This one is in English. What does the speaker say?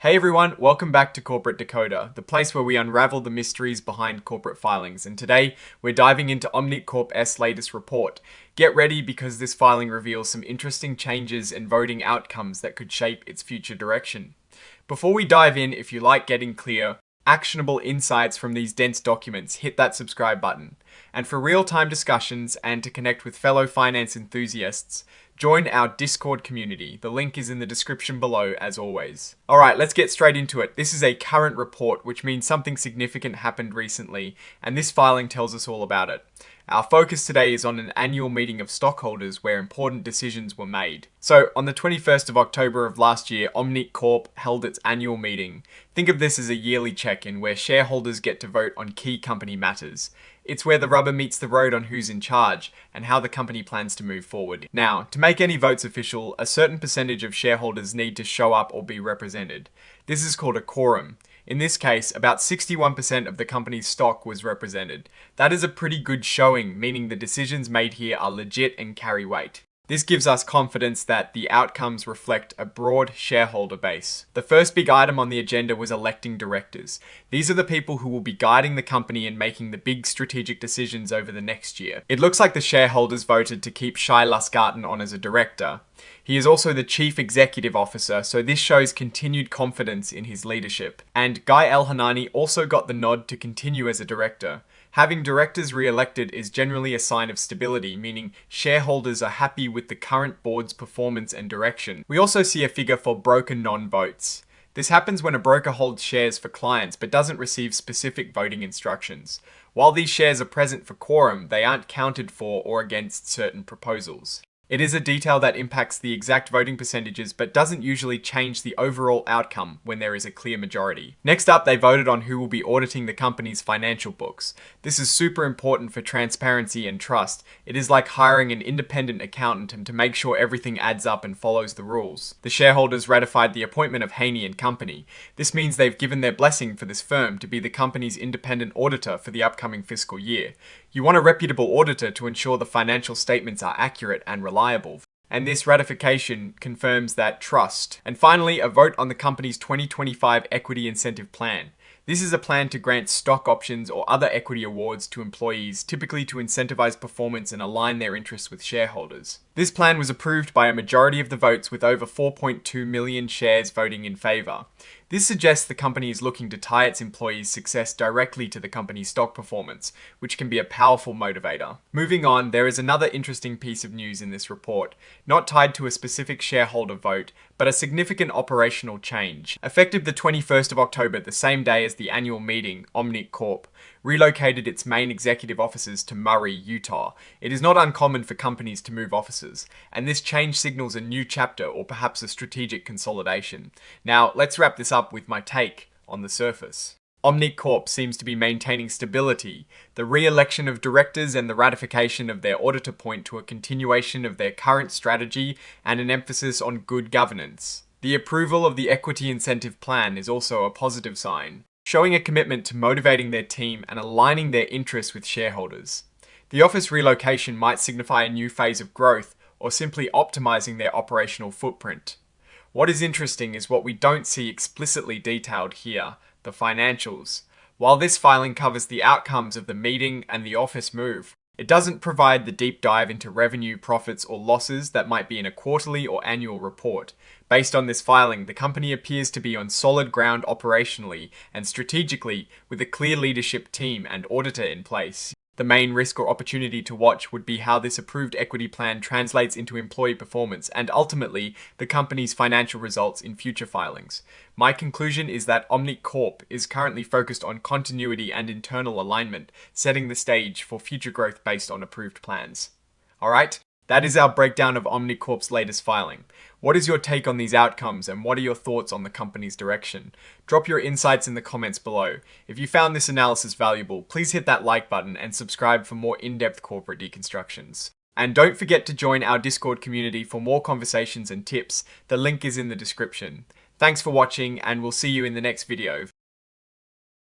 Hey everyone, welcome back to Corporate Decoder, the place where we unravel the mysteries behind corporate filings. And today, we're diving into OMNIQ Corp's latest report. Get ready because this filing reveals some interesting changes and voting outcomes that could shape its future direction. Before we dive in, if you like getting clear, actionable insights from these dense documents, hit that subscribe button. And for real-time discussions and to connect with fellow finance enthusiasts, join our Discord community. The link is in the description below as always. Alright, let's get straight into it. This is a current report, which means something significant happened recently, and this filing tells us all about it. Our focus today is on an annual meeting of stockholders where important decisions were made. So, on the 21st of October of last year, OMNIQ Corp held its annual meeting. Think of this as a yearly check-in where shareholders get to vote on key company matters. It's where the rubber meets the road on who's in charge and how the company plans to move forward. Now, to make any votes official, a certain percentage of shareholders need to show up or be represented. This is called a quorum. In this case, about 61% of the company's stock was represented. That is a pretty good showing, meaning the decisions made here are legit and carry weight. This gives us confidence that the outcomes reflect a broad shareholder base. The first big item on the agenda was electing directors. These are the people who will be guiding the company and making the big strategic decisions over the next year. It looks like the shareholders voted to keep Shai Lusgarten on as a director. He is also the Chief Executive Officer, so this shows continued confidence in his leadership. And Guy El-Hanani also got the nod to continue as a director. Having directors re-elected is generally a sign of stability, meaning shareholders are happy with the current board's performance and direction. We also see a figure for broker non-votes. This happens when a broker holds shares for clients but doesn't receive specific voting instructions. While these shares are present for quorum, they aren't counted for or against certain proposals. It is a detail that impacts the exact voting percentages but doesn't usually change the overall outcome when there is a clear majority. Next up, they voted on who will be auditing the company's financial books. This is super important for transparency and trust. It is like hiring an independent accountant and to make sure everything adds up and follows the rules. The shareholders ratified the appointment of Haney & Company. This means they've given their blessing for this firm to be the company's independent auditor for the upcoming fiscal year. You want a reputable auditor to ensure the financial statements are accurate and reliable. And this ratification confirms that trust. And finally, a vote on the company's 2025 equity incentive plan. This is a plan to grant stock options or other equity awards to employees, typically to incentivize performance and align their interests with shareholders. This plan was approved by a majority of the votes with over 4.2 million shares voting in favor. This suggests the company is looking to tie its employees' success directly to the company's stock performance, which can be a powerful motivator. Moving on, there is another interesting piece of news in this report, not tied to a specific shareholder vote, but a significant operational change. Effective the 21st of October, the same day as the annual meeting, OMNIQ Corp relocated its main executive offices to Murray, Utah. It is not uncommon for companies to move offices, and this change signals a new chapter or perhaps a strategic consolidation. Now, let's wrap this up with my take on the surface. OMNIQ Corp seems to be maintaining stability. The re-election of directors and the ratification of their auditor point to a continuation of their current strategy and an emphasis on good governance. The approval of the equity incentive plan is also a positive sign, showing a commitment to motivating their team and aligning their interests with shareholders. The office relocation might signify a new phase of growth or simply optimizing their operational footprint. What is interesting is what we don't see explicitly detailed here, the financials. While this filing covers the outcomes of the meeting and the office move, it doesn't provide the deep dive into revenue, profits, or losses that might be in a quarterly or annual report. Based on this filing, the company appears to be on solid ground operationally and strategically with a clear leadership team and auditor in place. The main risk or opportunity to watch would be how this approved equity plan translates into employee performance and ultimately the company's financial results in future filings. My conclusion is that OMNIQ Corp is currently focused on continuity and internal alignment, setting the stage for future growth based on approved plans. Alright, that is our breakdown of OMNIQ Corp's latest filing. What is your take on these outcomes and what are your thoughts on the company's direction? Drop your insights in the comments below. If you found this analysis valuable, please hit that like button and subscribe for more in-depth corporate deconstructions. And don't forget to join our Discord community for more conversations and tips. The link is in the description. Thanks for watching and we'll see you in the next video.